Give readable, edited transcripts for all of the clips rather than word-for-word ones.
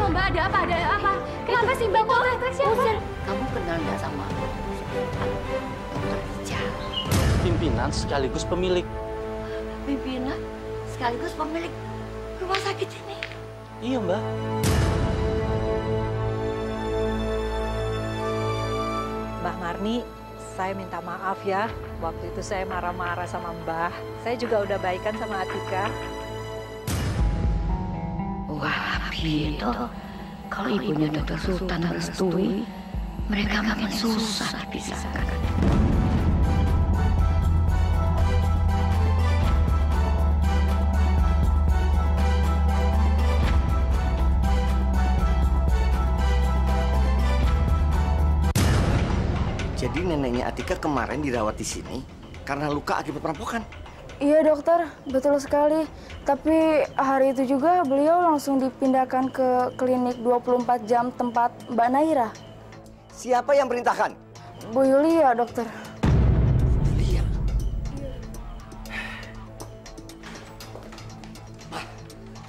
Mbak, ada apa? Ada apa? Kenapa sih Mbak kok teriak siapa? Kamu kenal nggak sama Dokter Rijal? Pimpinan sekaligus pemilik. Pimpinan sekaligus pemilik rumah sakit ini. Iya, Mbak. Mbah Marni, saya minta maaf ya. Waktu itu saya marah-marah sama Mbah. Saya juga udah baikan sama Atika. Wah, gitu. Kalau ibunya Dokter Sultan merestui, mereka makin susah dipisahkan. Jadi neneknya Atika kemarin dirawat di sini karena luka akibat perampokan. Iya dokter, betul sekali. Tapi hari itu juga beliau langsung dipindahkan ke klinik 24 jam tempat Mbak Naira. Siapa yang perintahkan? Bu Yulia, dokter. Yulia?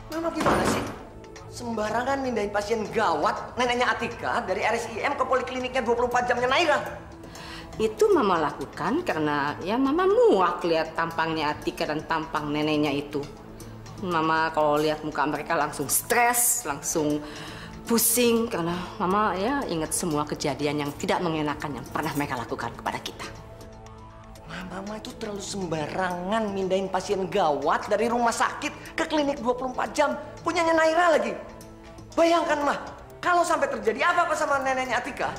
Mama gimana sih? Sembarangan mindahin pasien gawat neneknya Atika dari RSIM ke polikliniknya 24 jamnya Naira. Itu Mama lakukan karena ya Mama muak lihat tampangnya Atika dan tampang neneknya itu. Mama kalau lihat muka mereka langsung stres, langsung pusing karena Mama ya ingat semua kejadian yang tidak mengenakan yang pernah mereka lakukan kepada kita. Mama itu terlalu sembarangan mindahin pasien gawat dari rumah sakit ke klinik 24 jam. Punyanya Naira lagi. Bayangkan, Mah, kalau sampai terjadi apa-apa sama neneknya Atika,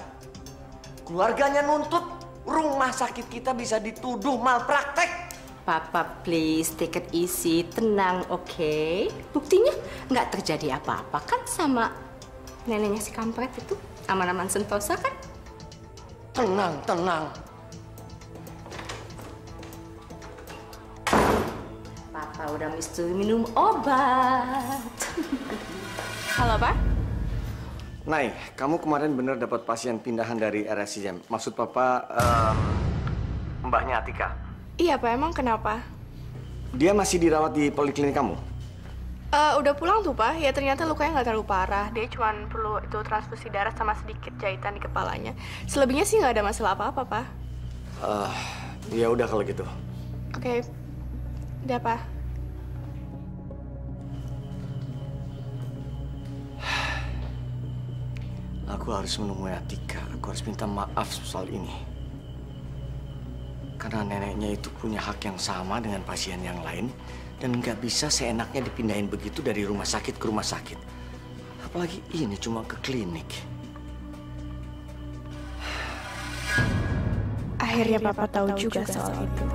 keluarganya nuntut, rumah sakit kita bisa dituduh malpraktek. Papa, please take it easy, tenang, oke? Buktinya nggak terjadi apa-apa kan sama neneknya si kampret itu, aman-aman sentosa kan? Tenang, tenang. Papa udah mesti minum obat. Halo, Pak? Nay, kamu kemarin benar dapat pasien pindahan dari RSIM. Maksud Papa, mbahnya Atika. Iya, Pak. Emang kenapa? Dia masih dirawat di poliklinik kamu? Udah pulang tuh, Pak. Ya ternyata lukanya nggak terlalu parah. Dia cuma perlu itu transfusi darah sama sedikit jahitan di kepalanya. Selebihnya sih nggak ada masalah apa-apa, Pak. Ya udah kalau gitu. Oke. Udah, Pak. Aku harus menemui Atika. Aku harus minta maaf soal ini. Karena neneknya itu punya hak yang sama dengan pasien yang lain. Dan nggak bisa seenaknya dipindahin begitu dari rumah sakit ke rumah sakit. Apalagi ini cuma ke klinik. Akhirnya Papa tahu juga soal itu.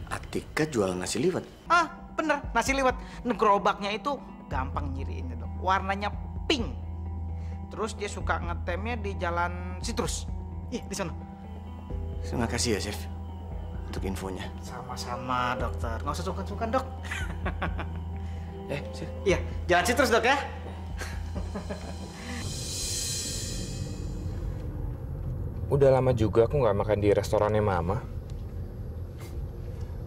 Atika jual nasi liwet. Ah, bener, nasi liwet. Gerobaknya itu gampang nyiriinnya tuh. Warnanya pink. Terus dia suka ngetemnya di Jalan Citrus. Ih, di sana. Terima kasih ya, Chef. Untuk infonya. Sama-sama, dokter. Nggak usah sungkan-sungkan, dok. Chef. Iya, Jalan Citrus, dok ya. Udah lama juga aku nggak makan di restorannya Mama.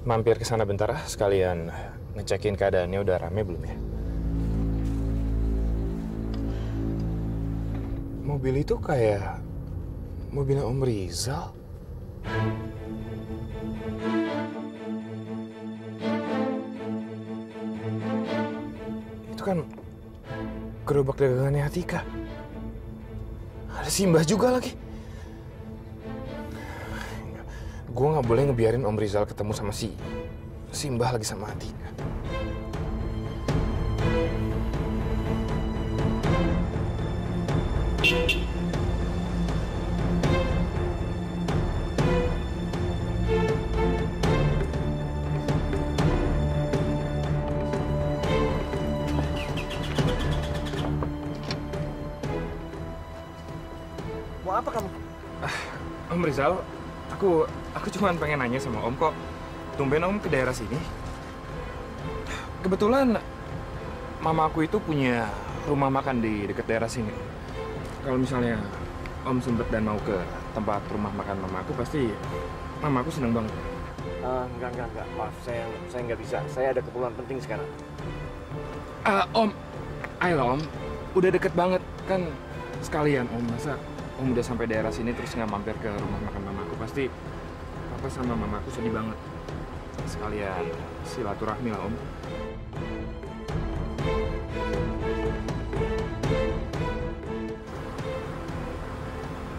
Mampir ke sana bentar ah, sekalian ngecekin keadaannya udah rame belum ya. Mobil itu kayak mobilnya Om Rizal. Itu kan gerobak dagangannya Atika. Ada Simbah juga lagi. Gue nggak boleh ngebiarin Om Rizal ketemu sama si Simbah lagi sama Atika. Mau apa kamu? Om Rizal, aku cuma pengen nanya sama Om kok. Tumben Om ke daerah sini. Kebetulan mama aku itu punya rumah makan di dekat daerah sini. Kalau misalnya Om sempet dan mau ke tempat rumah makan mama aku, pasti mama aku seneng banget. Enggak. Maaf, saya nggak bisa. Saya ada keperluan penting sekarang. Om, ayolah Om. Udah deket banget kan sekalian Om. Masa Om udah sampai daerah sini terus nggak mampir ke rumah makan mamaku? Pasti Papa sama mamaku sedih banget. Sekalian silaturahmi lah Om.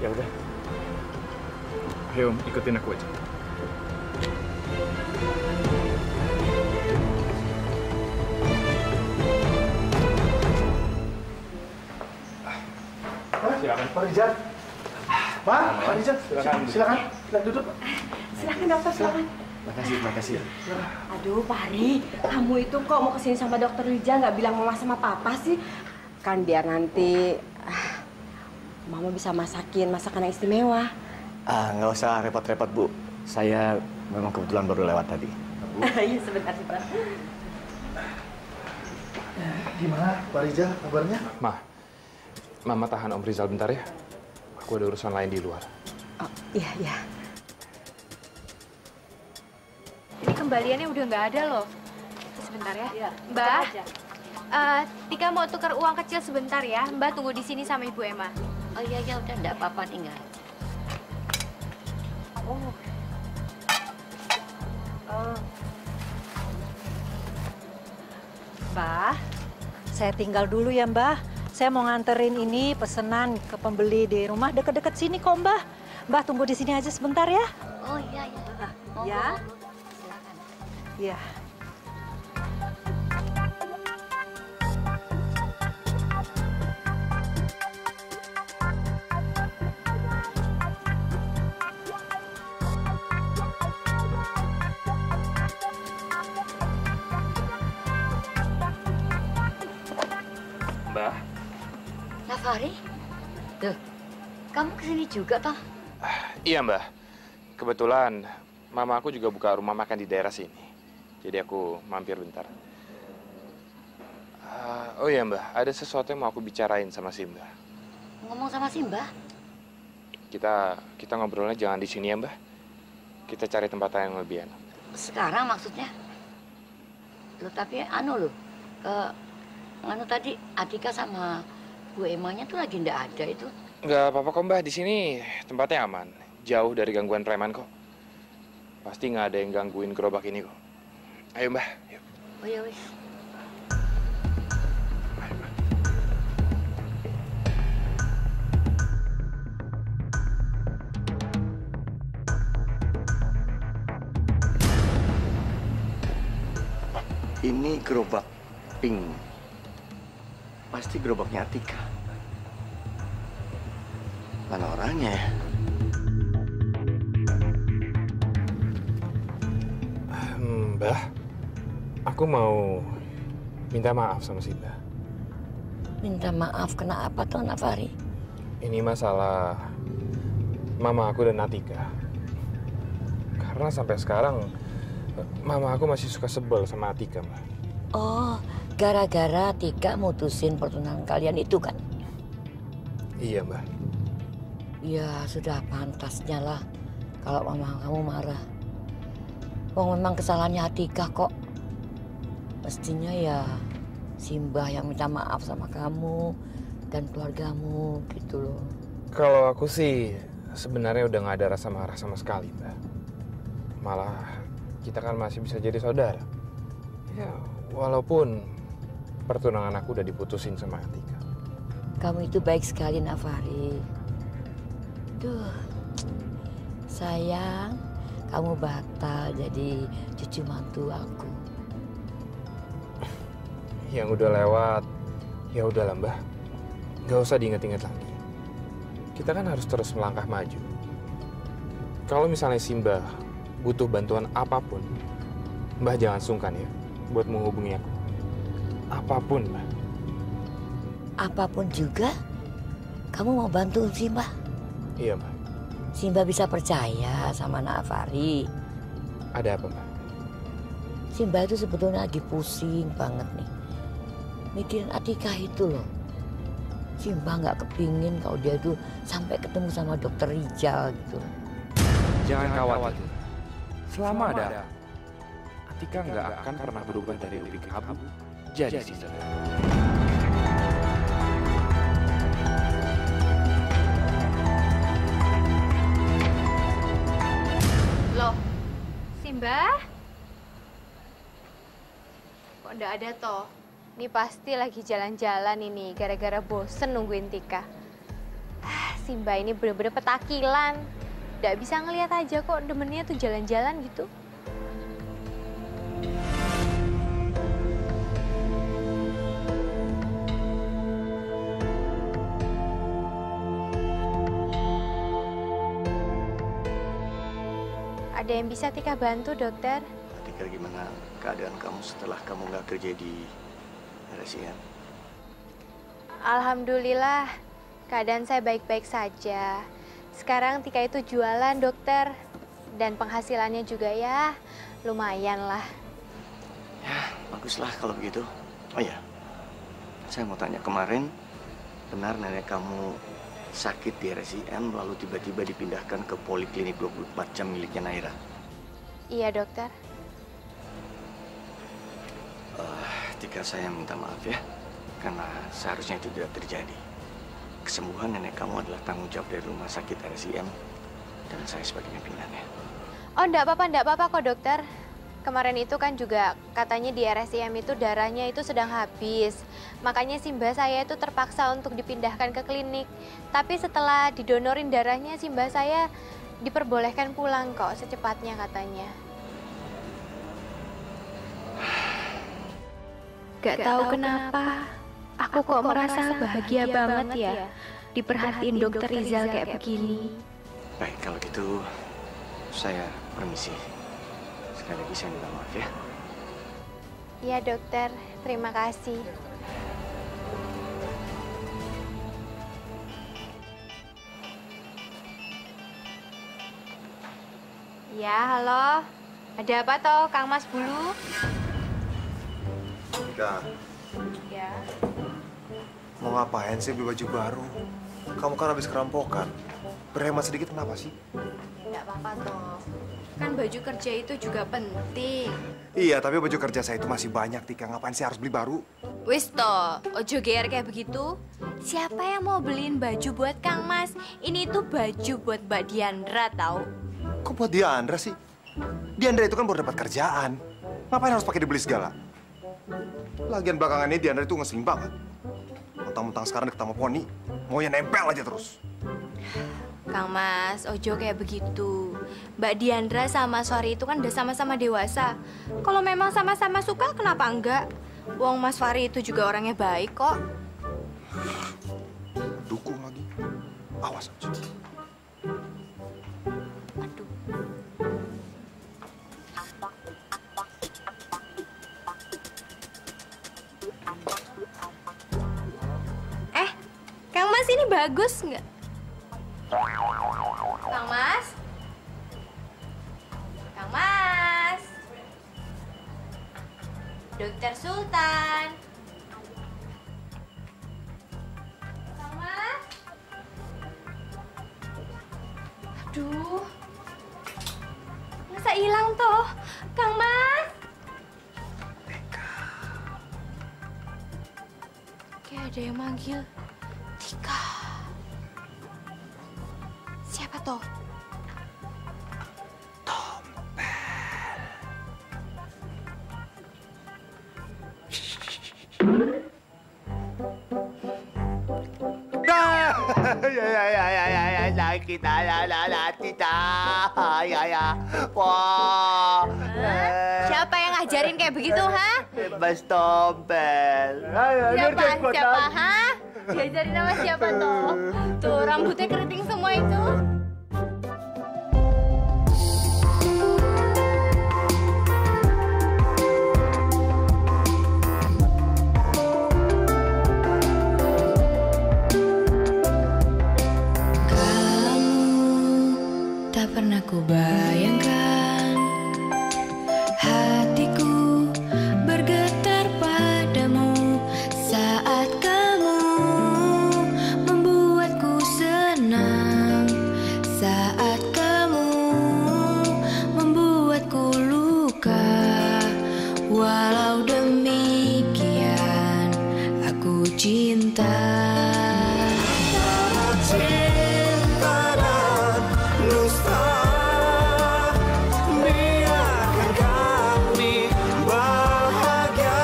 Ya udah. Ayo Om, ikutin aku aja. Silakan. Pak Rizal. Pak Rizal. Silakan duduk. Silakan dokter, silakan. Makasih. Aduh, Pak Hari, kamu itu kok mau kesini sama dokter Rizal nggak bilang mama sama papa sih? Kan biar nanti mama bisa masakin masakan yang istimewa. Nggak usah repot-repot, Bu. Saya memang kebetulan baru lewat tadi. Iya, sebentar. Gimana, Pak Rizal, kabarnya? Mama tahan Om Rizal bentar ya. Aku ada urusan lain di luar. Oh, iya. Ini kembaliannya udah nggak ada loh. Sebentar ya. Iya, Mbak, Tika mau tukar uang kecil sebentar ya. Mbak tunggu di sini sama Ibu Emma. Oh iya, udah enggak apa-apa tinggal. Mbah, saya tinggal dulu ya Mbah. Saya mau nganterin ini pesanan ke pembeli di rumah deket-deket sini kok Mbah. Mbah tunggu di sini aja sebentar ya. Oh iya. Ya. Silakan. Iya. Mbah. Nafari? Tuh, kamu kesini juga, toh? Iya, Mbah. Kebetulan mama aku juga buka rumah makan di daerah sini. Jadi aku mampir bentar. Oh iya, Mbah. Ada sesuatu yang mau aku bicarain sama si Mbah. Ngomong sama si Mbah? Kita ngobrolnya jangan di sini ya, Mbah. Kita cari tempat yang lebih enak. Sekarang maksudnya? Loh, tapi loh. Tadi Atika sama Bu Emanya tuh lagi ndak ada itu. Nggak apa-apa kok, Mbah. Di sini tempatnya aman. Jauh dari gangguan preman kok. Pasti nggak ada yang gangguin gerobak ini kok. Ayo, Mbah. Yuk. Oh ya wis. Ayo, Mbah. Ini gerobak pink. Pasti gerobaknya Atika. Mana orangnya ya? Mbah, aku mau minta maaf sama si Mbah. Minta maaf kenapa toh, Nafari? Ini masalah mama aku dan Atika. Karena sampai sekarang mama aku masih suka sebel sama Atika, Mbah. Oh, gara-gara Tika mutusin pertunangan kalian itu kan? Iya, Mbah. Ya, sudah pantasnya lah kalau mama kamu marah. Memang kesalahannya Atika kok. Mestinya ya si Mbah yang minta maaf sama kamu dan keluargamu gitu loh. Kalau aku sih sebenarnya udah nggak ada rasa marah sama sekali, Mbah. Malah kita kan masih bisa jadi saudara. Ya, walaupun pertunangan aku udah diputusin sama Atika. Kamu itu baik sekali, Nafari. Duh, sayang, kamu batal jadi cucu mantu aku. Yang udah lewat, ya udahlah, Mbah. Gak usah diingat-ingat lagi. Kita kan harus terus melangkah maju. Kalau misalnya si Mbah butuh bantuan apapun, Mbah jangan sungkan ya buat menghubungi aku. Apapun, Mbah. Apapun juga, kamu mau bantu si Mbah? Iya, Mbah. Si Mbah bisa percaya sama Nafari. Ada apa, Mbah? Si Mbah itu sebetulnya lagi pusing banget nih. Mikirin Atika itu loh. Si Mbah nggak kepingin kalau dia itu sampai ketemu sama dokter Rizal gitu. Jangan khawatir. selama ada Atika nggak akan pernah berubah dari lebih abu jadi si saudara. Loh, Simba? Kok nggak ada toh? Ini pasti lagi jalan-jalan ini, gara-gara bosen nungguin Tika. Simba ini bener-bener petakilan. Nggak bisa ngeliat aja kok demennya tuh jalan-jalan gitu. Ada yang bisa Tika bantu, dokter? Tika, gimana keadaan kamu setelah kamu nggak kerja di RSIM? Alhamdulillah, keadaan saya baik-baik saja. Sekarang Tika itu jualan, dokter. Dan penghasilannya juga ya lumayan lah. Ya, baguslah kalau begitu. Oh ya, saya mau tanya, kemarin benar nenek kamu sakit di RSIM lalu tiba-tiba dipindahkan ke poliklinik 24 jam miliknya Naira? Iya, dokter. Tika, saya minta maaf ya, karena seharusnya itu tidak terjadi. Kesembuhan nenek kamu adalah tanggung jawab dari rumah sakit RSIM dan saya sebagai pimpinannya. Oh, enggak apa-apa kok, dokter. Kemarin itu kan juga katanya di RSIM itu darahnya itu sedang habis. Makanya Simba saya itu terpaksa untuk dipindahkan ke klinik. Tapi setelah didonorin darahnya, Simba saya diperbolehkan pulang kok secepatnya katanya. Gak tahu kenapa, aku kok merasa bahagia banget ya diperhatiin dokter Rizal kayak begini. Baik, kalau gitu saya permisi. Sekali lagi saya minta maaf ya. Iya, dokter. Terima kasih. Ya, halo. Ada apa toh, Kang Mas Bulu? Tika, Ya. mau ngapain sih beli baju baru? Kamu kan habis kerampokan. Berhemat sedikit kenapa sih? Nggak apa-apa toh. Kan baju kerja itu juga penting. Iya, tapi baju kerja saya itu masih banyak, Tika. Ngapain sih harus beli baru? Wis toh, ojo GR kayak begitu. Siapa yang mau beliin baju buat Kang Mas? Ini tuh baju buat Mbak Diandra tau. Kok buat Diandra sih? Diandra itu kan baru dapat kerjaan. Ngapain harus pakai dibeli segala? Lagian belakangan ini Diandra itu ngeselin banget. Mentang-mentang sekarang deket sama Poni, maunya nempel aja terus. Kang Mas, ojo kayak begitu. Mbak Diandra sama Fahri itu kan udah sama-sama dewasa. Kalau memang sama-sama suka, kenapa enggak? Wong Mas Fahri itu juga orangnya baik kok. Dukung lagi. Awas aja. Kang Mas, ini bagus nggak? Kang Mas? Kang Mas? Dokter Sultan? Kang Mas? Aduh. Masa hilang toh? Kang Mas? Kayak ada yang manggil. Tika. Siapa toh? Ya, sakit Tita. Ya. Wah. Siapa yang ngajarin kayak begitu, ha? Mas Tompel. Siapa, ha? Diajarin sama siapa toh? Tuh, rambutnya keriting semua itu. Tak pernah ku bayangkan hatiku bergetar padamu saat kamu membuatku senang Walau demikian aku cinta. Cinta dan dusta, biarkan kami bahagia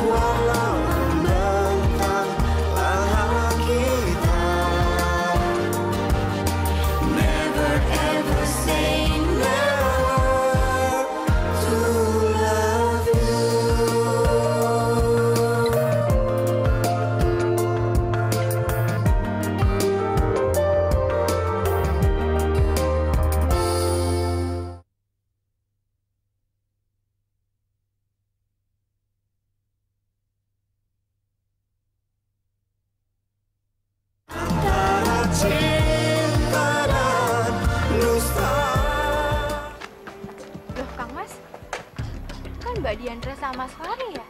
walau membentang tangan kita. Never ever say never to love you. Cinta dan dusta. Loh, Kang Mas, kan Mbak Diandra sama Mas Fahri ya?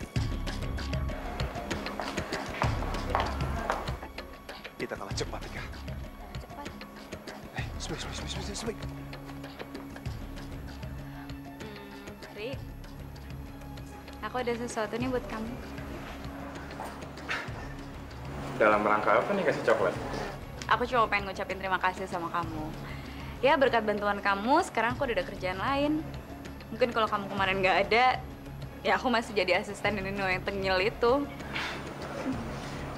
Kita kalah cepat, Tika. Cepat. Sebaik. Ri, aku ada sesuatu nih buat kamu. Dalam rangka apa nih kasih coklat? Aku cuma pengen ngucapin terima kasih sama kamu. Ya, berkat bantuan kamu, sekarang aku udah ada kerjaan lain. Mungkin kalau kamu kemarin nggak ada, ya aku masih jadi asisten Nino yang tengil itu.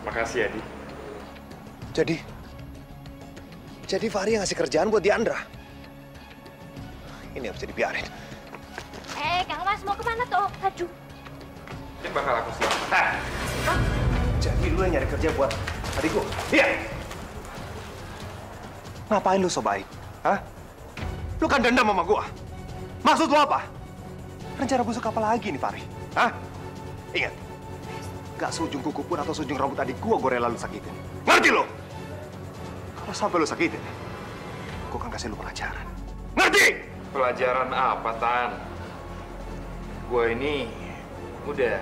Makasih ya, Di. Jadi Fahri yang ngasih kerjaan buat Diandra. Ini harus dibiarin. Kang Mas mau kemana tuh? Aduh. Mungkin bakal aku selamat. Jadi lu yang nyari kerja buat adikku? Iya. Ngapain lu so baik? Hah? Lu kan dendam sama gua. Maksud lu apa? Rencana busuk apa lagi nih, Fahri? Hah? Ingat, gak seujung kuku pun atau seujung rambut adik gua rela lu sakitin. Ngerti lu? Kalau sampai lu sakitin, gua akan kasih lu pelajaran. Ngerti? Pelajaran apa, Tan? Gue ini udah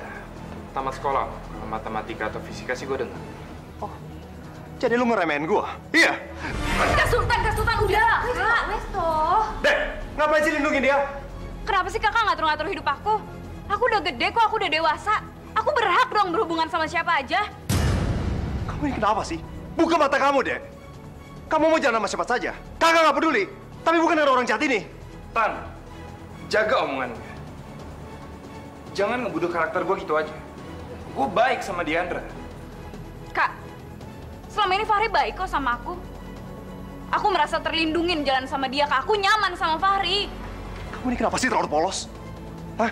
tamat sekolah. Matematika atau fisika sih gue dengar. Jadi lu ngeremehin gua? Iya? Kak Sultan, udah! Kak, wes toh. Dek, ngapain sih lindungin dia? Kenapa sih kakak ngatur-ngatur hidup aku? Aku udah gede kok, aku udah dewasa. Aku berhak dong berhubungan sama siapa aja. Kamu ini kenapa sih? Buka mata kamu, Dek. Kamu mau jalan sama siapa saja. Kakak nggak peduli. Tapi bukan dengan orang jahat ini. Tan, jaga omongannya. Jangan ngebunuh karakter gue gitu aja. Gue baik sama Diandra. Kak, selama ini Fahri baik kok sama aku. Aku merasa terlindungin jalan sama dia, Kak. Aku nyaman sama Fahri. Kamu ini kenapa sih terlalu polos? Hah?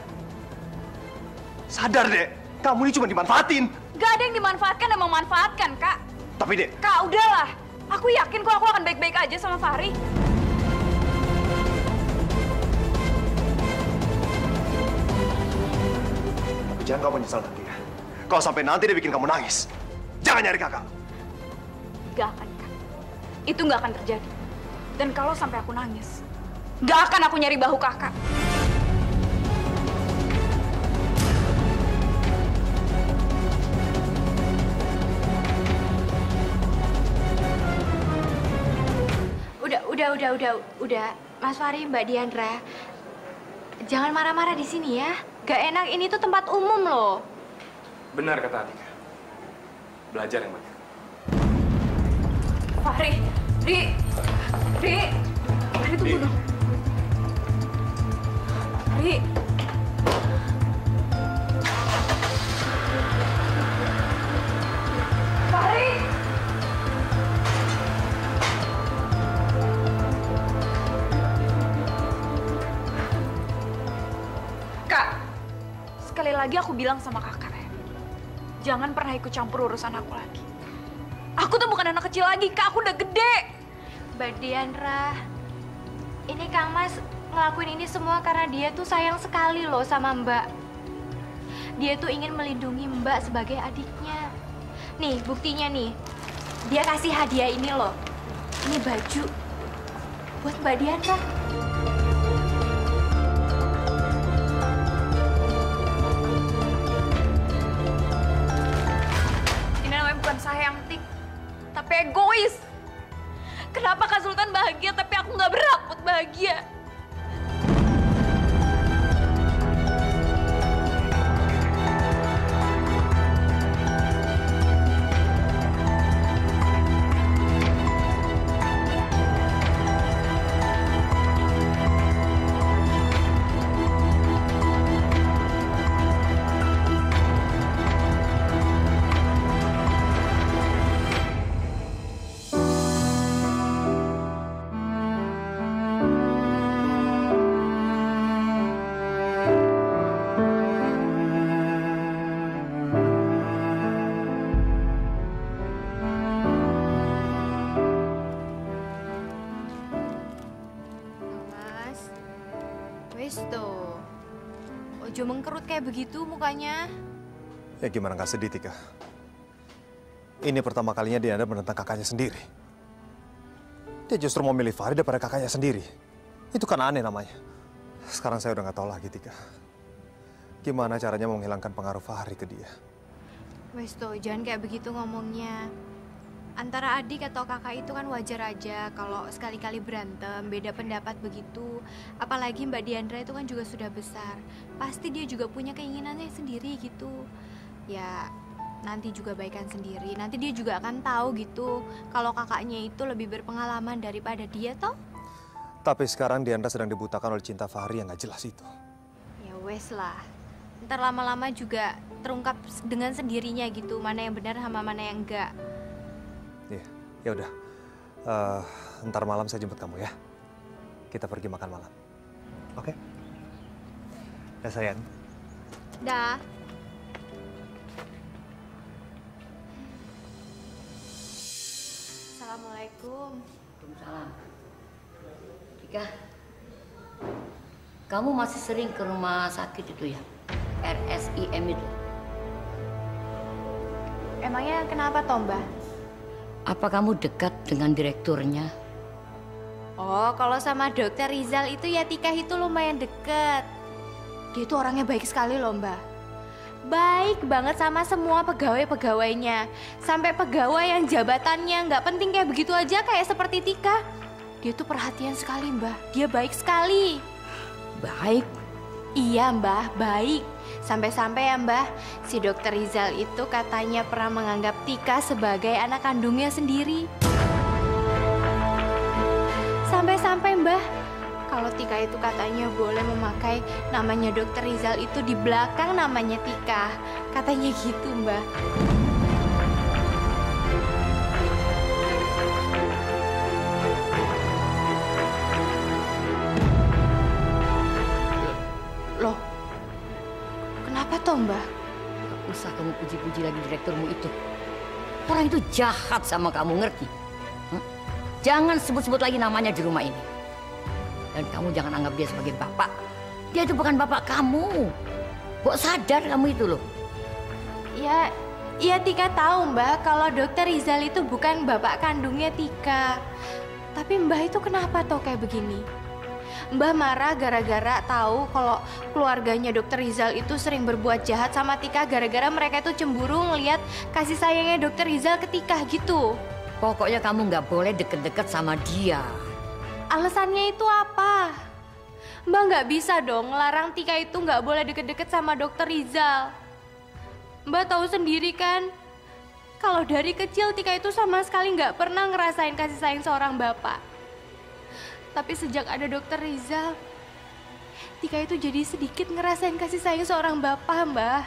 Sadar, Dek. Kamu ini cuma dimanfaatin. Gak ada yang dimanfaatkan dan memanfaatkan, Kak. Tapi, Dek. Kak, udahlah. Aku yakin kok aku akan baik-baik aja sama Fahri. Tapi jangan kamu menyesal nanti ya. Kalau sampai nanti dia bikin kamu nangis, jangan nyari kakak. Gak akan, Kak. Itu gak akan terjadi. Dan kalau sampai aku nangis, gak akan aku nyari bahu kakak. Udah, Mas Fahri, Mbak Diandra. Jangan marah-marah di sini ya. Gak enak, ini tuh tempat umum loh. Benar kata Atika. Belajar yang banyak. Fahri, Ri, Fahri tunggu dong. Ri. Fahri. Kak, sekali lagi aku bilang sama kakak ya, jangan pernah ikut campur urusan aku lagi. Aku tuh bukan anak kecil lagi, Kak. Aku udah gede. Mbak Diandra, ini Kang Mas ngelakuin ini semua karena dia tuh sayang sekali loh sama Mbak. Dia tuh ingin melindungi Mbak sebagai adiknya. Nih, buktinya nih. Dia kasih hadiah ini loh. Ini baju buat Mbak Diandra. Ini namanya bukan sayang, Tik. Tapi egois. Kenapa Kak Sultan bahagia tapi aku nggak berhak buat bahagia? Ojo mengkerut kayak begitu mukanya. Ya gimana nggak sedih, Tika? Ini pertama kalinya Diandra menentang kakaknya sendiri. Dia justru mau milih Fahri daripada kakaknya sendiri. Itu kan aneh namanya. Sekarang saya udah nggak tahu lagi, Tika. Gimana caranya menghilangkan pengaruh Fahri ke dia? Wes toh, jangan kayak begitu ngomongnya. Antara adik atau kakak itu kan wajar aja kalau sekali-kali berantem, beda pendapat begitu. Apalagi Mbak Diandra itu kan juga sudah besar. Pasti dia juga punya keinginannya sendiri gitu. Ya, nanti juga baikan sendiri. Nanti dia juga akan tahu gitu kalau kakaknya itu lebih berpengalaman daripada dia toh. Tapi sekarang Diandra sedang dibutakan oleh cinta Fahri yang nggak jelas itu. Ya wes lah. Ntar lama-lama juga terungkap dengan sendirinya gitu. Mana yang benar sama mana yang enggak. Iya, ya udah. Ntar malam saya jemput kamu ya. Kita pergi makan malam. Oke? Ya sayang. Dah. Assalamualaikum. Waalaikumsalam. Tika, kamu masih sering ke rumah sakit itu ya? RSIM itu. Emangnya kenapa toh, Mbak? Apa kamu dekat dengan direkturnya? Oh, kalau sama Dokter Rizal itu ya Tika itu lumayan deket. Dia itu orangnya baik sekali loh, Mbak. Baik banget sama semua pegawai-pegawainya. Sampai pegawai yang jabatannya nggak penting kayak begitu aja kayak seperti Tika. Dia tuh perhatian sekali, Mbak. Dia baik sekali. Baik? Iya, Mbak, baik. Sampai-sampai ya, Mbak, si Dokter Rizal itu katanya pernah menganggap Tika sebagai anak kandungnya sendiri. Sampai-sampai, Mbak, kalau Tika itu katanya boleh memakai namanya Dokter Rizal itu di belakang namanya Tika. Katanya gitu, Mbak. Loh, kenapa toh, Mbak? Gak usah kamu puji-puji lagi direkturmu itu. Orang itu jahat sama kamu, ngerti? Jangan sebut-sebut lagi namanya di rumah ini. Dan kamu jangan anggap dia sebagai bapak. Dia itu bukan bapak kamu. Kok sadar kamu itu loh? Ya Tika tahu, Mbak, kalau Dokter Rizal itu bukan bapak kandungnya Tika. Tapi Mbak itu kenapa toh kayak begini? Mbah marah gara-gara tahu kalau keluarganya Dokter Rizal itu sering berbuat jahat sama Tika gara-gara mereka itu cemburu ngelihat kasih sayangnya Dokter Rizal ke Tika gitu. Pokoknya kamu nggak boleh deket-deket sama dia. Alasannya itu apa? Mbak nggak bisa dong ngelarang Tika itu nggak boleh deket-deket sama Dokter Rizal. Mbak tahu sendiri kan, kalau dari kecil Tika itu sama sekali nggak pernah ngerasain kasih sayang seorang bapak. Tapi sejak ada Dokter Rizal, Tika itu jadi sedikit ngerasain kasih sayang seorang bapak, Mbak.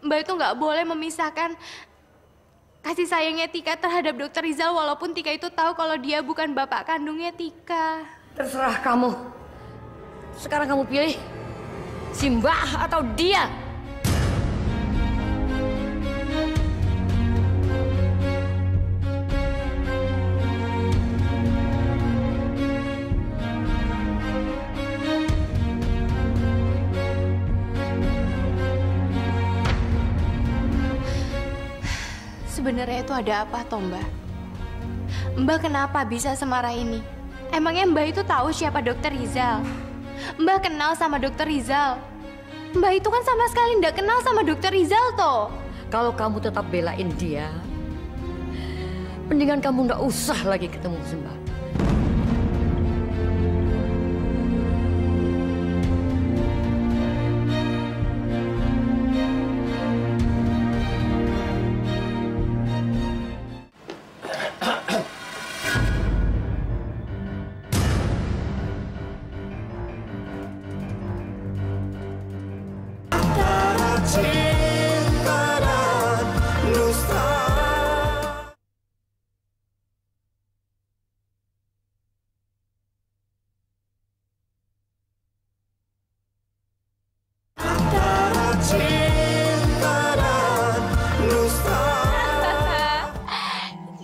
Mbak itu nggak boleh memisahkan kasih sayangnya Tika terhadap Dokter Rizal walaupun Tika itu tahu kalau dia bukan bapak kandungnya Tika. Terserah kamu. Sekarang kamu pilih si Mbah atau dia. Sebenarnya itu ada apa toh, Mbak? Mbak kenapa bisa semarah ini? Emangnya Mbak itu tahu siapa Dokter Rizal? Mbak kenal sama Dokter Rizal? Mbak itu kan sama sekali nggak kenal sama Dokter Rizal toh. Kalau kamu tetap belain dia, mendingan kamu nggak usah lagi ketemu Mbah.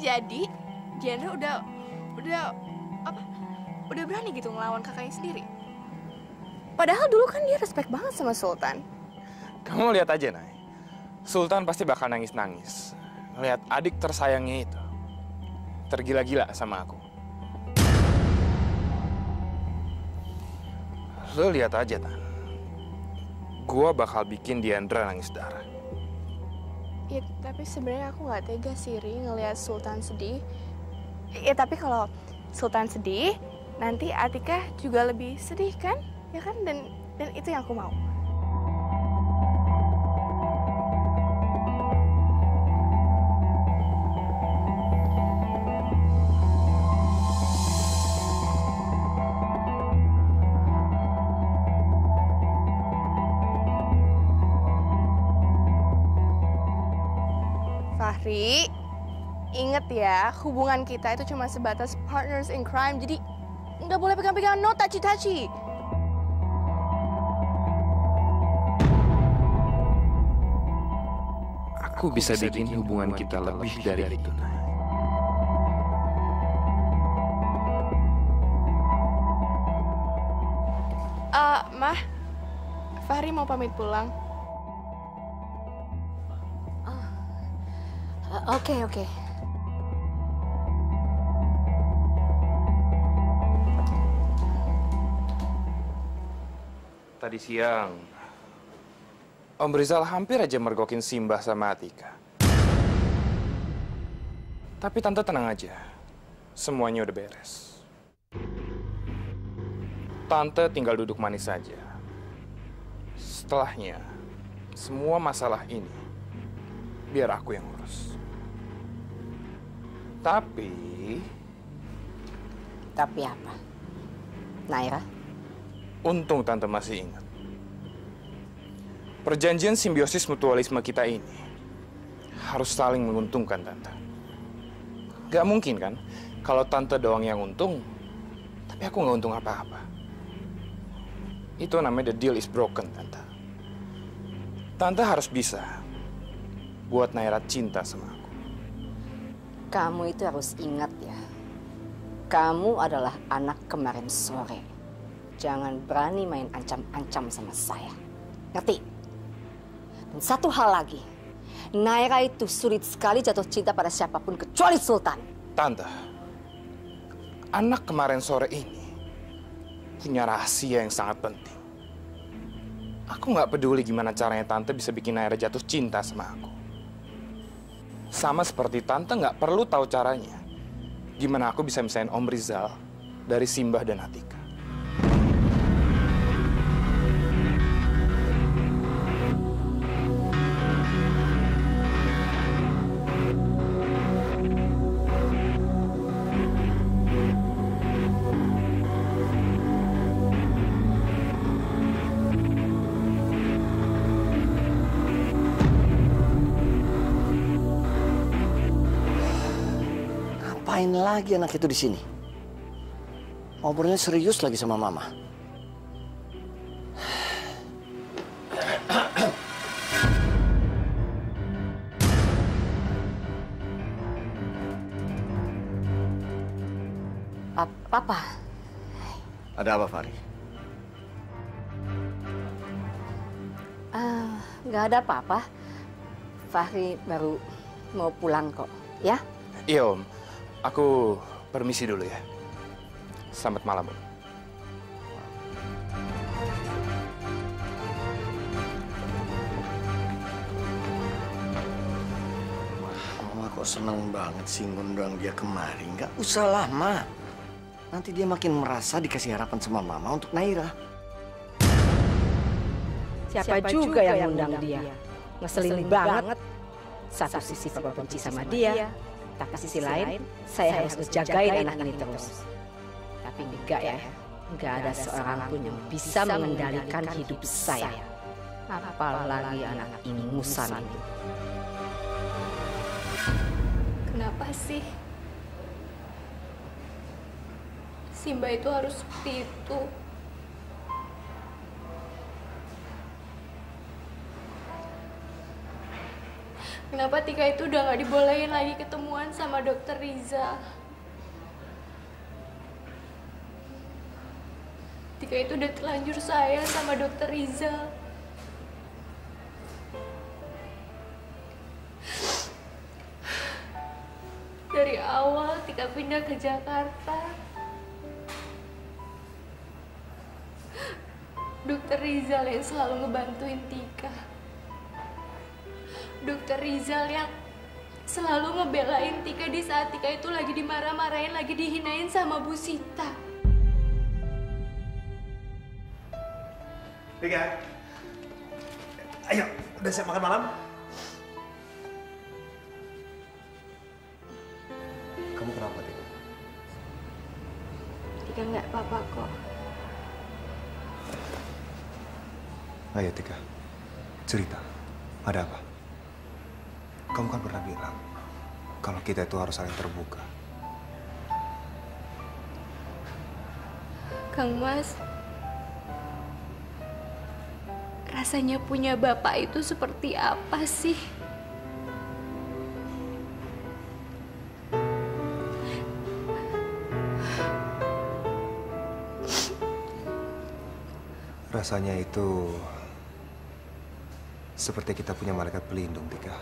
Jadi, Diandra udah berani gitu ngelawan kakaknya sendiri? Padahal dulu kan dia respect banget sama Sultan. Kamu lihat aja, Nay. Sultan pasti bakal nangis-nangis. Ngeliat adik tersayangnya itu tergila-gila sama aku. Lo lihat aja, Tan. Gua bakal bikin Diandra nangis darah. Ya, tapi sebenarnya aku nggak tega sih, Ri, ngelihat Sultan sedih. Ya, tapi kalau Sultan sedih, nanti Atika juga lebih sedih kan? Ya kan? Dan itu yang aku mau. Fahri, inget ya, hubungan kita itu cuma sebatas partners in crime, jadi nggak boleh pegang-pegang, no touchy-touchy. Aku bisa bikin hubungan kita lebih dari itu, Nay. Mah, Fahri mau pamit pulang. Oke. Tadi siang, Om Rizal hampir aja mergokin Simbah sama Atika. Tapi Tante tenang aja, semuanya udah beres. Tante tinggal duduk manis saja. Setelahnya, semua masalah ini biar aku yang urus. Tapi apa? Naira? Untung Tante masih ingat. Perjanjian simbiosis mutualisme kita ini harus saling menguntungkan, Tante. Gak mungkin kan kalau Tante doang yang untung, tapi aku nggak untung apa-apa. Itu namanya the deal is broken, Tante. Tante harus bisa buat Naira cinta sama aku. Kamu itu harus ingat ya, kamu adalah anak kemarin sore. Jangan berani main ancam-ancam sama saya. Ngerti? Dan satu hal lagi, Naira itu sulit sekali jatuh cinta pada siapapun kecuali Sultan. Tante, anak kemarin sore ini punya rahasia yang sangat penting. Aku nggak peduli gimana caranya Tante bisa bikin Naira jatuh cinta sama aku. Sama seperti Tante nggak perlu tahu caranya gimana aku bisa misahin Om Rizal dari Simbah dan Atika. Ngapain lagi anak itu di sini? Ngobrolnya serius lagi sama Mama. Papa. Ada apa, Fahri? Nggak ada apa-apa. Fahri baru mau pulang kok, ya? Iya, Om. Aku permisi dulu ya. Selamat malam, Om. Mama kok seneng banget sih ngundang dia kemari. Nggak usah lah, Ma. Nanti dia makin merasa dikasih harapan sama Mama untuk Naira. Siapa juga yang ngundang dia? Ngeselin banget. Satu sisi Papa benci sama dia, tapi sisi lain saya harus ngejagain anak ini terus. Tapi enggak ya, enggak ada seorang pun yang bisa mengendalikan hidup saya. Apalagi anak ini Musan itu. Kenapa sih Simba itu harus seperti itu? Kenapa Tika itu udah gak dibolehin lagi ketemuan sama Dokter Riza? Tika itu udah terlanjur sayang sama Dokter Rizal. Dari awal Tika pindah ke Jakarta, Dokter Rizal yang selalu ngebantuin Tika. Dokter Rizal yang selalu ngebelain Tika di saat Tika itu lagi dimarah-marahin, lagi dihinain sama Bu Sita. Tika, ayo, udah siap makan malam? Kamu kenapa, Tika? Tika nggak apa-apa kok. Ayo, Tika. Cerita. Ada apa? Kamu kan pernah bilang kalau kita itu harus saling terbuka. Kang Mas, rasanya punya bapak itu seperti apa sih? Rasanya itu seperti kita punya malaikat pelindung, Tika.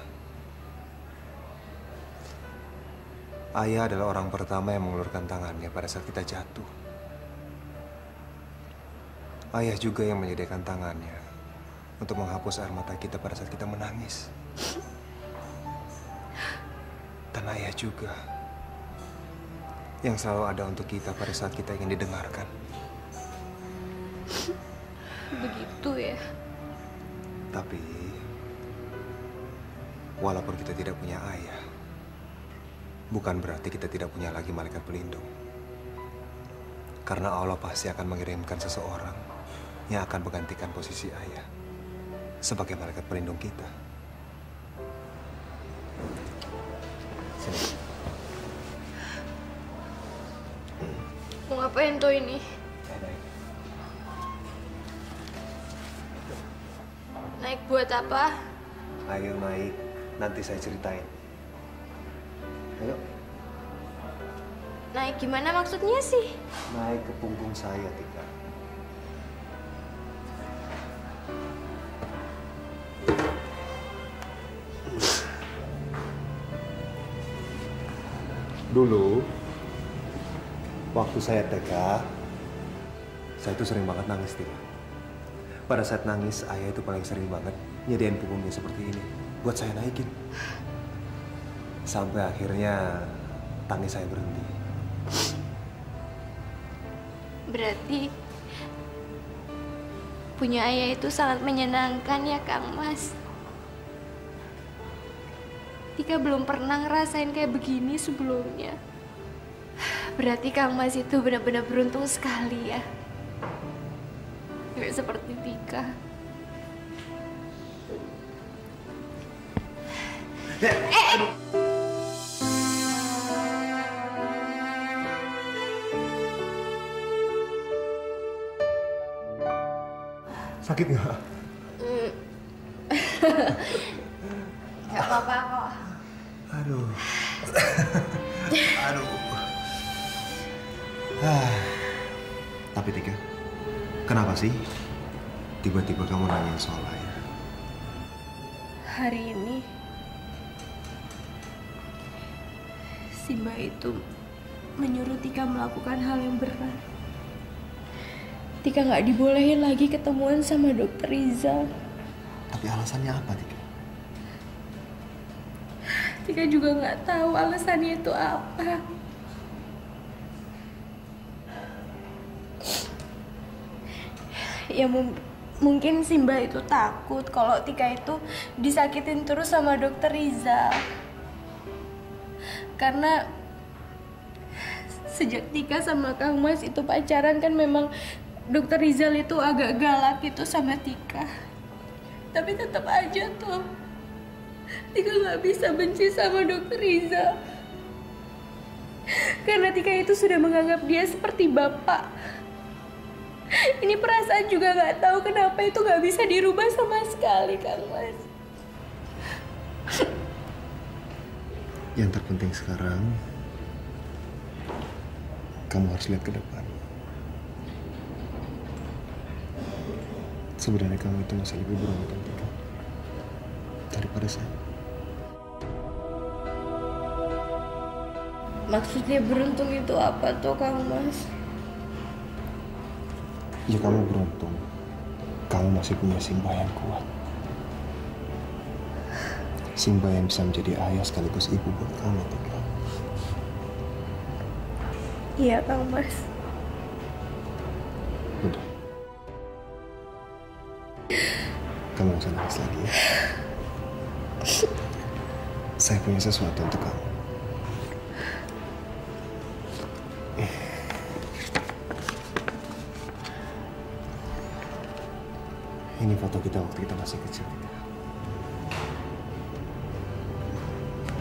Ayah adalah orang pertama yang mengulurkan tangannya pada saat kita jatuh. Ayah juga yang menyediakan tangannya untuk menghapus air mata kita pada saat kita menangis. Dan ayah juga yang selalu ada untuk kita pada saat kita ingin didengarkan. Begitu ya. Tapi, walaupun kita tidak punya ayah, bukan berarti kita tidak punya lagi malaikat pelindung. Karena Allah pasti akan mengirimkan seseorang yang akan menggantikan posisi ayah sebagai malaikat pelindung kita. Sini. Mau ngapain tuh ini? Naik buat apa? Ayo naik, nanti saya ceritain. Ayo. Naik gimana maksudnya sih? Naik ke punggung saya, Tika. Dulu, waktu saya TK, saya tuh sering banget nangis, Tika. Pada saat nangis, ayah itu paling sering banget nyediain punggungnya seperti ini buat saya naikin. Sampai akhirnya tangis saya berhenti. Berarti punya ayah itu sangat menyenangkan ya, Kang Mas. Tika belum pernah ngerasain kayak begini sebelumnya. Berarti Kang Mas itu benar-benar beruntung sekali ya. Gak seperti Tika. Aduh. Sakit nggak? Gak apa-apa kok. Aduh. Aduh. Tapi Tika, kenapa sih tiba-tiba kamu nanya soal ayah? Hari ini si Mbak itu menyuruh Tika melakukan hal yang berat. Tika nggak dibolehin lagi ketemuan sama Dokter Rizal. Tapi alasannya apa, Tika? Tika juga nggak tahu alasannya itu apa. Ya mungkin si Mbak itu takut kalau Tika itu disakitin terus sama Dokter Rizal. Karena sejak Tika sama Kang Mas itu pacaran kan memang Dokter Rizal itu agak galak gitu sama Tika. Tapi tetap aja tuh Tika nggak bisa benci sama Dokter Rizal. Karena Tika itu sudah menganggap dia seperti bapak. Ini perasaan juga nggak tahu kenapa itu nggak bisa dirubah sama sekali, Kang Mas. Yang terpenting sekarang, kamu harus lihat ke depan. Sebenarnya kamu itu masih lebih beruntung Tika, daripada saya. Maksudnya beruntung itu apa tuh Kang Mas? Ya kamu beruntung, kamu masih punya Simbah yang kuat. Simbah yang bisa menjadi ayah sekaligus ibu buat kamu, Tika. Iya Kang Mas. Udah. Kamu gak usah nangis lagi ya. Saya punya sesuatu untuk kamu. Ini foto kita waktu kita masih kecil.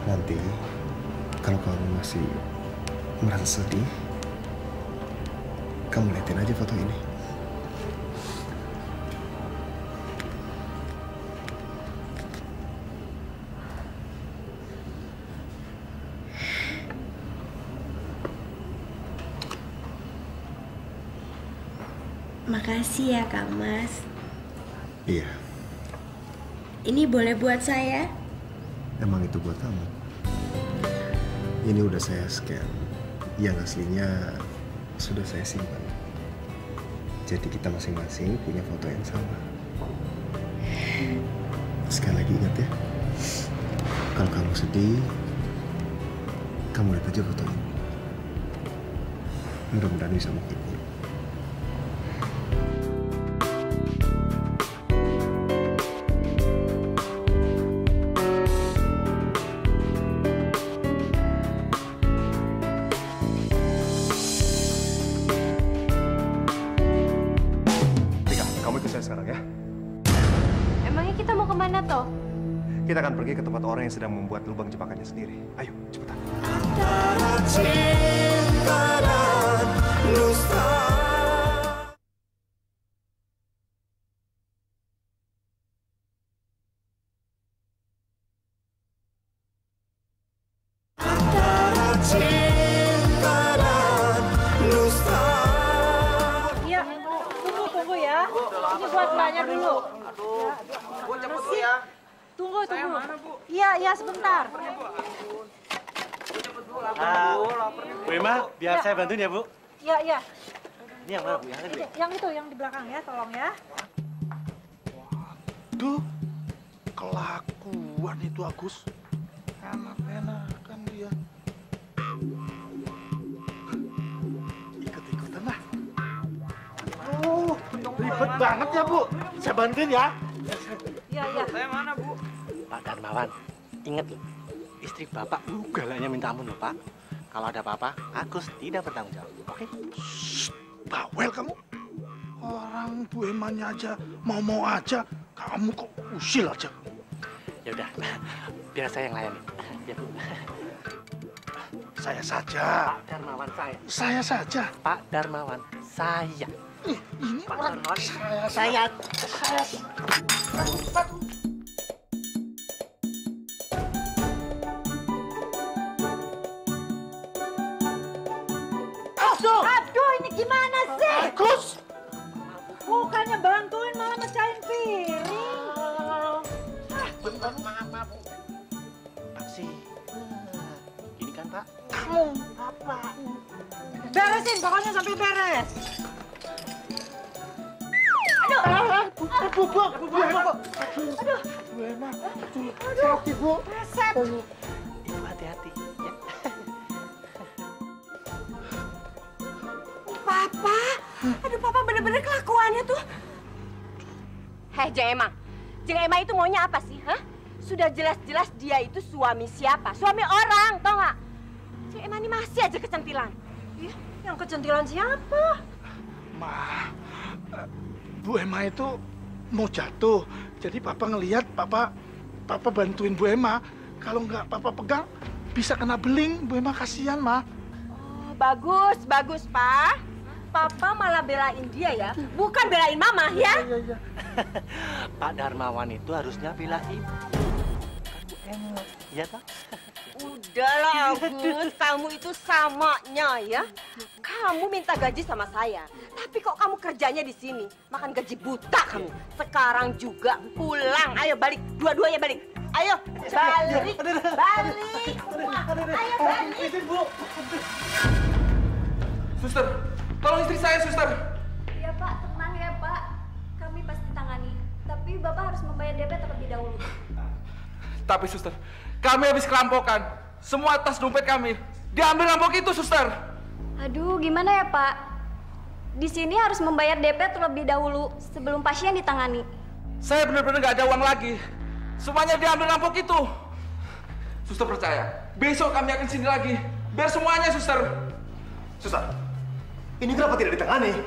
Nanti, kalau kamu masih merasa sedih, kamu liatin aja foto ini. Makasih ya Kang Mas. Iya, Ini boleh buat saya? emang itu buat kamu. Ini udah saya scan. Yang aslinya sudah saya simpan. Jadi kita masing-masing punya foto yang sama. Sekali lagi ingat ya, kalau kamu sedih, kamu lihat aja foto ini. Mudah-mudahan bisa menghibur. Sekarang ya. Emangnya kita mau kemana toh? Kita akan pergi ke tempat orang yang sedang membuat lubang jebakannya sendiri. Ayo, cepetan. Cinta dan dusta. Tunggu ya. Ini buat mbaknya dulu. Tunggu. Iya, sebentar. Bu Emma, biar saya bantuin ya, Bu. Iya. Ini yang mana, Bu? Yang ini? Yang itu, yang di belakang ya, tolong ya. Duh, kelakuan itu Agus. Enak-enakan dia. Ikut-ikutan lah. Ribet banget ya, Bu. Saya bantuin ya. Iya. Saya mana, Bu? Pak Darmawan, ingat loh, istri Bapak galaknya minta ampun loh, Pak. Kalau ada apa-apa, Agus tidak bertanggung jawab, oke? Bawel kamu. Orang Bu Emanya aja mau aja, kamu kok usil aja. Ya udah, biar saya yang layani. Ya, Bu. Saya saja. Pak Darmawan saya. Saya saja. Pak Darmawan saya. Ini Pak orang Darmawan saya. Aduh, ini gimana sih? Agus! Bukannya bantuin malah mecahin piring. Bentar, maaf, Bu. Aksi. Ini kan, Pak. Kamu apa? Beresin, pokoknya sampai beres. Bu Emma. Sakit, Bu. Reset. Ibu hati-hati, ya. Papa, aduh Papa bener-bener kelakuannya tuh. Hei, Jeng Emma itu maunya apa sih, hah? Sudah jelas-jelas dia itu suami siapa? Suami orang, tau nggak? Jeng Emma ini masih aja kecentilan. Ih, yang kecentilan siapa? Ma, Bu Emma itu mau jatuh. Jadi Papa ngelihat Papa bantuin Bu Emma. Kalau nggak Papa pegang, bisa kena beling. Bu Emma kasihan, Ma. Oh, bagus, Pak. Papa malah belain dia ya, bukan belain Mama ya. Iya. Pak Darmawan itu harusnya bela ibu. Bukan Bu Emma, ya, Pak? Udahlah, Agus, kamu itu samanya ya. Kamu minta gaji sama saya, tapi kok kamu kerjanya di sini? Makan gaji buta kamu. Sekarang juga pulang. Ayo balik, dua-duanya balik. Ayo, balik, balik. Ayo balik. Suster, tolong istri saya, suster. Iya Pak, tenang ya Pak. Kami pasti tangani. Tapi Bapak harus membayar DP terlebih dahulu. Tapi suster, kami habis kerampokan. Semua tas dompet kami diambil rampok itu, suster. Aduh, gimana ya Pak? Di sini harus membayar DP terlebih dahulu sebelum pasien ditangani. Saya benar-benar nggak ada uang lagi. Semuanya diambil rampok itu. Suster percaya, besok kami akan sini lagi. Biar semuanya, suster. Suster, ini kenapa tidak ditangani?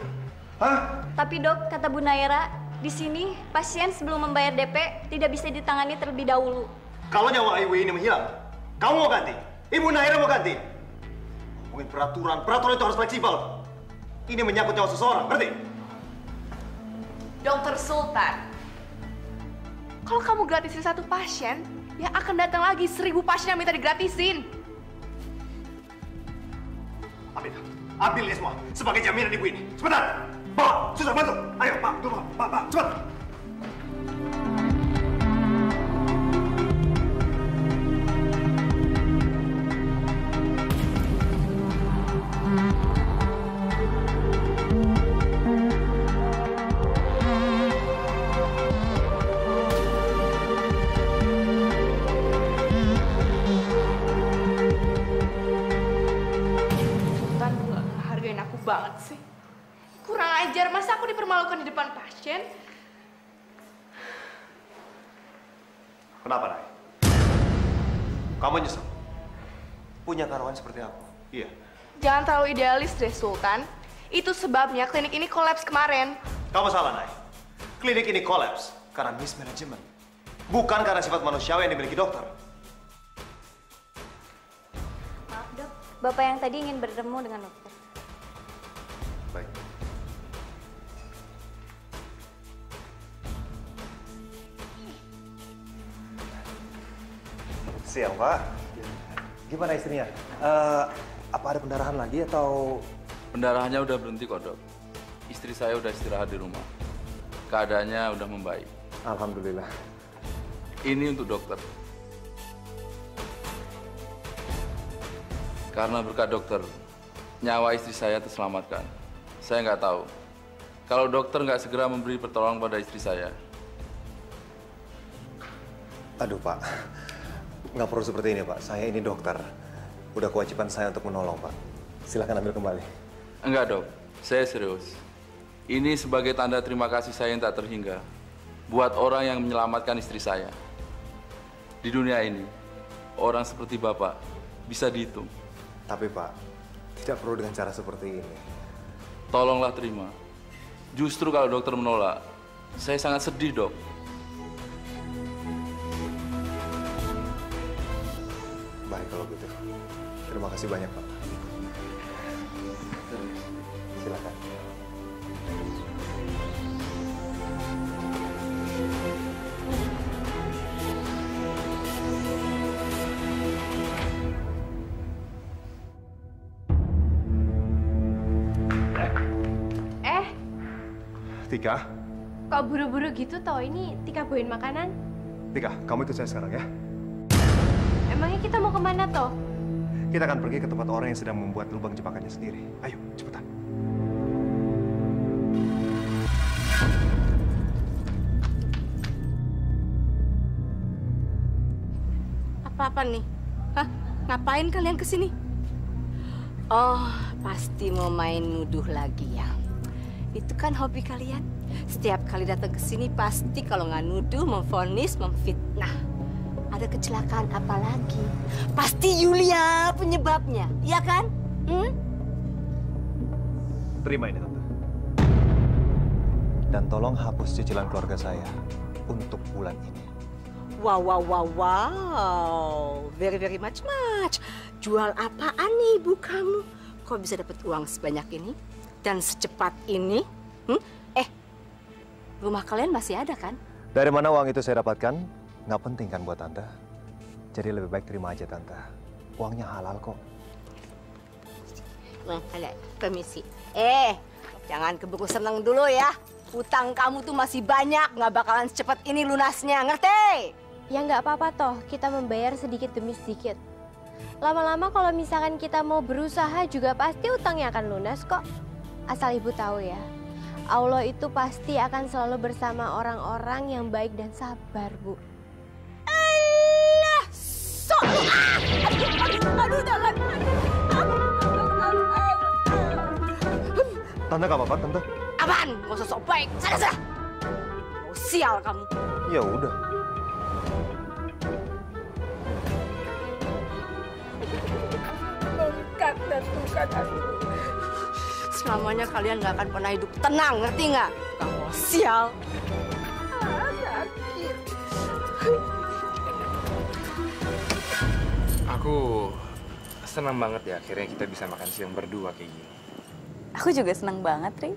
Hah? Tapi dok, kata Bu Naira, di sini pasien sebelum membayar DP tidak bisa ditangani terlebih dahulu. Kalau nyawa Ibu ini menghilang, kamu mau ganti? Ibu Naira mau ganti? Ngomongin peraturan itu harus fleksibel. Ini menyangkut nyawa seseorang, ngerti? Dokter Sultan, kalau kamu gratisin satu pasien, ya akan datang lagi 1000 pasien yang minta digratisin. Ambil ini semua sebagai jaminan ibu ini. Sebentar, bawa, susah bantu. Ayo, Pak, dulu, Pak, cepat. Banget sih. Kurang ajar, masa aku dipermalukan di depan pasien? Kenapa, Nay? Kamu nyesel? Punya karawan seperti aku? Iya. Jangan terlalu idealis deh, Sultan. Itu sebabnya klinik ini kolaps kemarin. Kamu salah, Nay. Klinik ini kolaps karena mismanagement. Bukan karena sifat manusiawi yang dimiliki dokter. Maaf dok, Bapak yang tadi ingin bertemu dengan dokter. Baik. Siang, Pak. Gimana istrinya? Apa ada pendarahan lagi atau... Pendarahannya udah berhenti kok, Dok. Istri saya udah istirahat di rumah. Keadaannya udah membaik. Alhamdulillah. Ini untuk dokter. Karena berkat dokter, nyawa istri saya terselamatkan. Saya nggak tahu. Kalau dokter nggak segera memberi pertolongan pada istri saya. Aduh, Pak. Nggak perlu seperti ini, Pak. Saya ini dokter. Udah kewajiban saya untuk menolong, Pak. Silahkan ambil kembali. Enggak, Dok. Saya serius. Ini sebagai tanda terima kasih saya yang tak terhingga buat orang yang menyelamatkan istri saya. Di dunia ini, orang seperti Bapak bisa dihitung. Tapi, Pak, tidak perlu dengan cara seperti ini. Tolonglah terima. Justru kalau dokter menolak, saya sangat sedih, Dok. Baik kalau gitu. Terima kasih banyak, Pak. Silakan. Tika. Kok buru-buru gitu toh? Ini Tika bawain makanan. Tika, kamu ikut saya sekarang ya. Emangnya kita mau kemana toh? Kita akan pergi ke tempat orang yang sedang membuat lubang jebakannya sendiri. Ayo, cepetan. Apa-apa nih? Hah? Ngapain kalian kesini? Oh, pasti mau main nuduh lagi ya. Itu kan hobi kalian. Setiap kali datang ke sini pasti kalau nggak nuduh, memvonis, memfitnah. Ada kecelakaan apa lagi? Pasti Yulia penyebabnya, iya kan? Terima ini, Tante. Dan tolong hapus cicilan keluarga saya untuk bulan ini. Wow, wow, wow, wow. Very, very much. Jual apaan nih ibu kamu? Kok bisa dapat uang sebanyak ini? Dan secepat ini? Rumah kalian masih ada kan? Dari mana uang itu saya dapatkan? Nggak penting kan buat Tante. Jadi lebih baik terima aja, Tante. Uangnya halal kok. Ada, permisi. Jangan keburu seneng dulu ya. Utang kamu tuh masih banyak, nggak bakalan secepat ini lunasnya, ngerti? Ya nggak apa-apa toh, kita membayar sedikit demi sedikit. Lama-lama kalau misalkan kita mau berusaha juga pasti utangnya akan lunas kok. Asal ibu tahu ya, Allah itu pasti akan selalu bersama orang-orang yang baik dan sabar, Bu. Allah, aduh, jangan. Tante nggak apa-apa, Tante. Apaan? Gak usah sok baik. Sana. Oh, sial kamu. Ya udah. Bengkak dan tukat aku. Selamanya kalian gak akan pernah hidup tenang, ngerti nggak? Kamu sial. Sakit. Aku senang banget ya akhirnya kita bisa makan siang berdua kayak gini. Aku juga senang banget, Ri.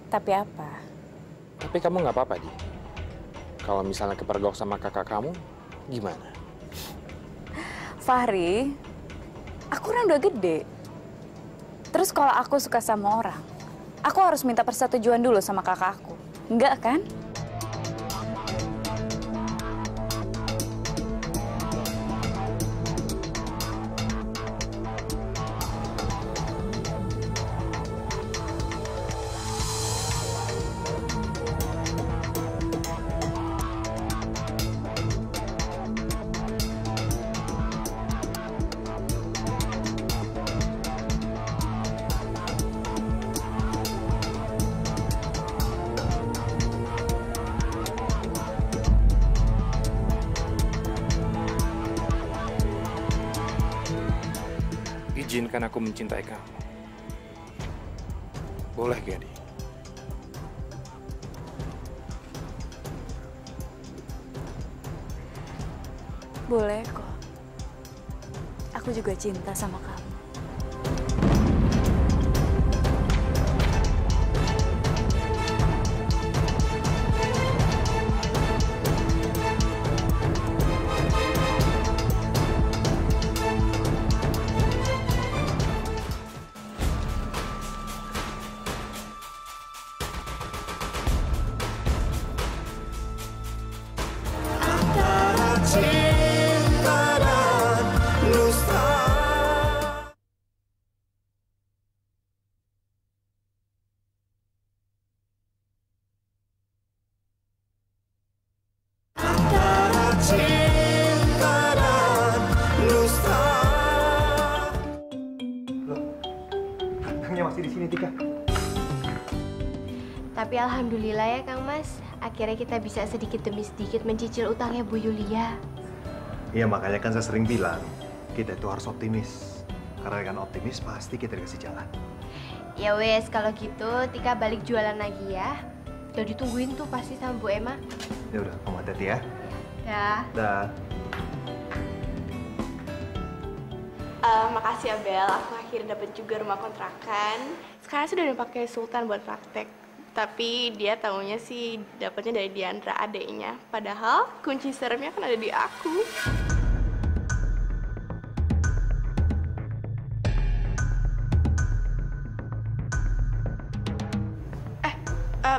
Tapi apa? Tapi kamu nggak apa-apa, Di. Kalau misalnya kepergok sama kakak kamu, gimana? Fahri, aku kan udah gede. Terus kalau aku suka sama orang, aku harus minta persetujuan dulu sama kakak aku. Enggak kan? Izinkan aku mencintai kamu. Boleh gak, Di? Boleh kok. Aku juga cinta sama kamu. Masih di sini, Tika. Tapi alhamdulillah ya Kang Mas, akhirnya kita bisa sedikit demi sedikit mencicil utangnya Bu Yulia. Iya, makanya kan saya sering bilang, kita itu harus optimis. Karena dengan optimis pasti kita dikasih jalan. Ya wes, kalau gitu Tika balik jualan lagi ya. Udah ditungguin tuh pasti sama Bu Emma. Ya udah, kamu hati-hati ya. Dah. Dah. Makasih ya Bel, aku akhirnya dapet juga rumah kontrakan. Sekarang sudah dipakai Sultan buat praktek. Tapi dia taunya sih dapetnya dari Diandra adeknya. Padahal kunci seremnya kan ada di aku.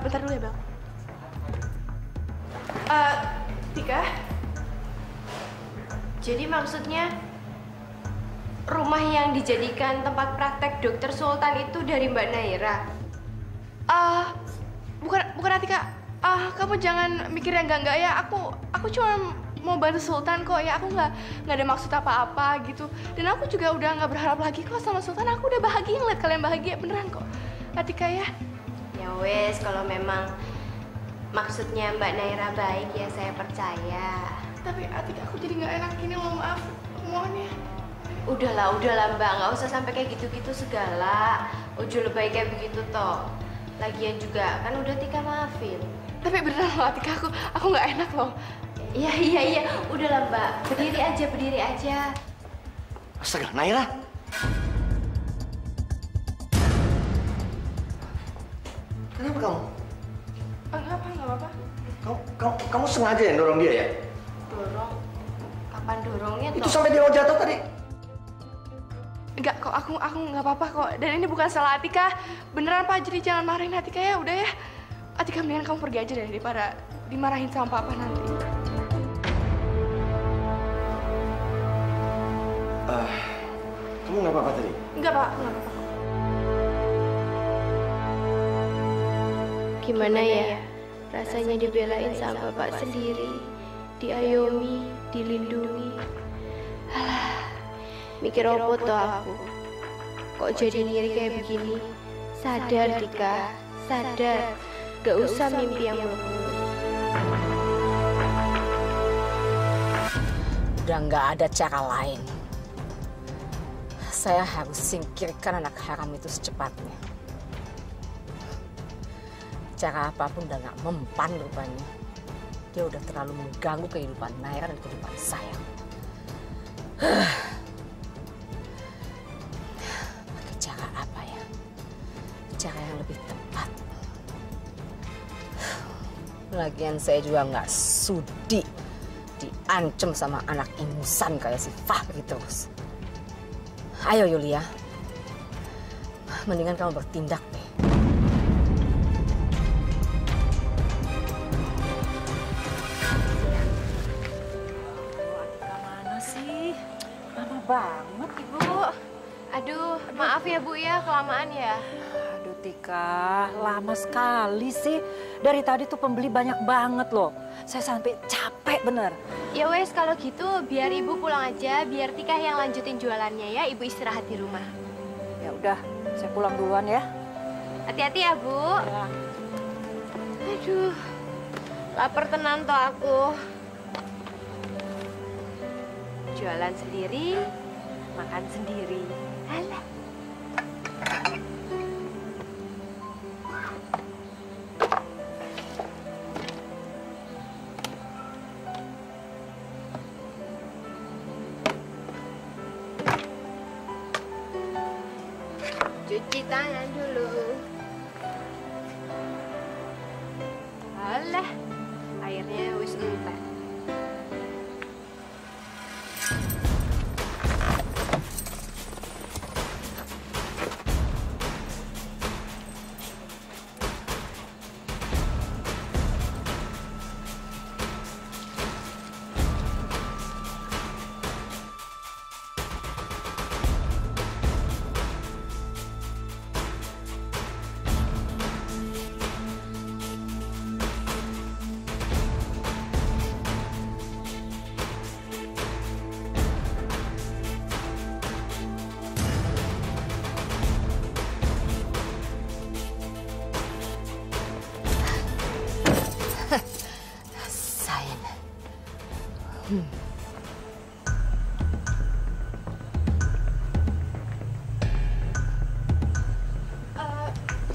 Bentar dulu ya Bel. Tika? Jadi maksudnya rumah yang dijadikan tempat praktek dokter Sultan itu dari Mbak Naira? Bukan Atika. Kamu jangan mikir yang enggak ya. Aku cuma mau bantu Sultan kok ya. Aku nggak ada maksud apa-apa gitu. Dan aku juga udah nggak berharap lagi kok sama Sultan. Aku udah bahagia ngeliat kalian bahagia beneran kok, Atika ya. Ya wes, kalau memang maksudnya Mbak Naira baik ya saya percaya. Tapi Atika, aku jadi nggak enak gini loh, maaf. Mohon ya. Udahlah Mbak, nggak usah sampai kayak gitu-gitu segala. Uju lebay kayak begitu toh. Lagian juga kan udah Tika maafin. Tapi beneran loh Tika, aku nggak enak loh. Iya. Udahlah Mbak, berdiri aja. Astaga, Naira. Kenapa kamu? Nggak apa-apa. Kamu sengaja ya dorong dia ya? Dorong? Kapan dorongnya toh? Itu sampai dia mau jatuh tadi. Enggak kok, aku nggak apa-apa kok. Dan ini bukan salah Atika. Beneran Pak, jadi jangan marahin Atika ya, udah ya. Atika, mendingan kamu pergi aja deh daripada dimarahin sama Papa nanti. Kamu nggak apa-apa tadi? Enggak Pak, nggak apa-apa. Gimana ya rasanya dibelain sama bapak sendiri, diayomi, dilindungi. Alah, mikir apa tuh aku? Kok jadi ngiri kayak begini? Sadar Tika, sadar. Gak usah mimpi yang muluk-muluk. Udah nggak ada cara lain. Saya harus singkirkan anak haram itu secepatnya. Cara apapun udah nggak mempan rupanya. Dia udah terlalu mengganggu kehidupan Naira dan kehidupan saya. Pakai cara apa ya? Cara yang lebih tepat. Lagian saya juga nggak sudi diancam sama anak ingusan kayak si Fahri terus. Ayo Yulia, mendingan kamu bertindak deh. Mana sih? Lama banget Ibu. Aduh, maaf ya Bu ya, kelamaan ya. Aduh Tika, lama sekali sih. Dari tadi tuh pembeli banyak banget loh. Saya sampai capek bener. Ya wes, kalau gitu biar Ibu pulang aja, biar Tika yang lanjutin jualannya ya. Ibu istirahat di rumah. Ya udah, saya pulang duluan ya. Hati-hati ya Bu. Ya. Aduh, lapar tenan toh aku. Jualan sendiri, makan sendiri. Alah. Cuci tangan dulu. Alah, airnya wis entek.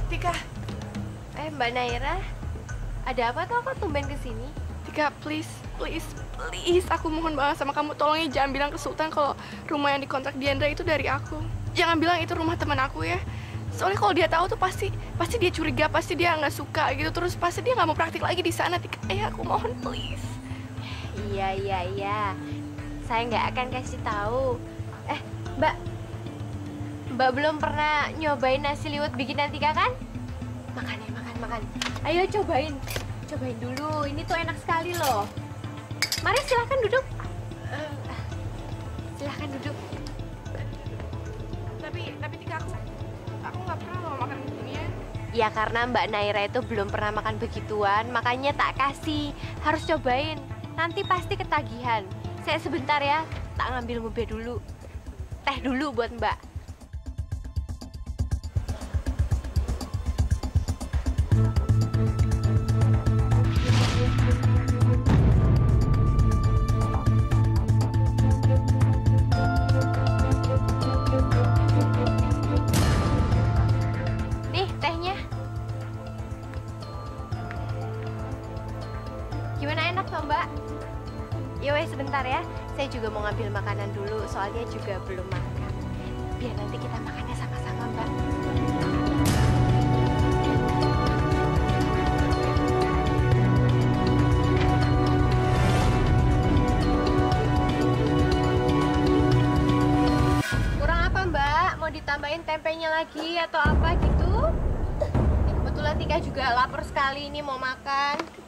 Tika. Mbak Naira, ada apa tuh kok tumben kesini? Tika, please, aku mohon banget sama kamu, tolongnya jangan bilang ke Sultan kalau rumah yang dikontrak Diandra itu dari aku. Jangan bilang itu rumah teman aku ya. Soalnya kalau dia tahu tuh pasti dia curiga, pasti dia nggak suka gitu, terus pasti dia nggak mau praktik lagi di sana. Tika, aku mohon please. Iya. Saya nggak akan kasih tahu. Mbak belum pernah nyobain nasi liwet bikinan Tika kan? Makan. Ayo cobain dulu. Ini tuh enak sekali loh. Mari silahkan duduk. Silahkan duduk. Tapi Tika, aku nggak pernah loh makan beginian. Ya karena Mbak Naira itu belum pernah makan begituan, makanya tak kasih. Harus cobain. Nanti pasti ketagihan. Saya sebentar ya, tak ngambil ngube dulu. Teh dulu buat Mbak. Nih tehnya. Gimana, enak toh Mbak? Ya wes sebentar ya, saya juga mau ngambil makanan dulu, soalnya juga belum makan. Biar nanti kita makannya sama-sama, Mbak. Kurang apa, Mbak? tempenya lagi atau apa gitu? Ya, kebetulan Tika juga lapar sekali ini mau makan.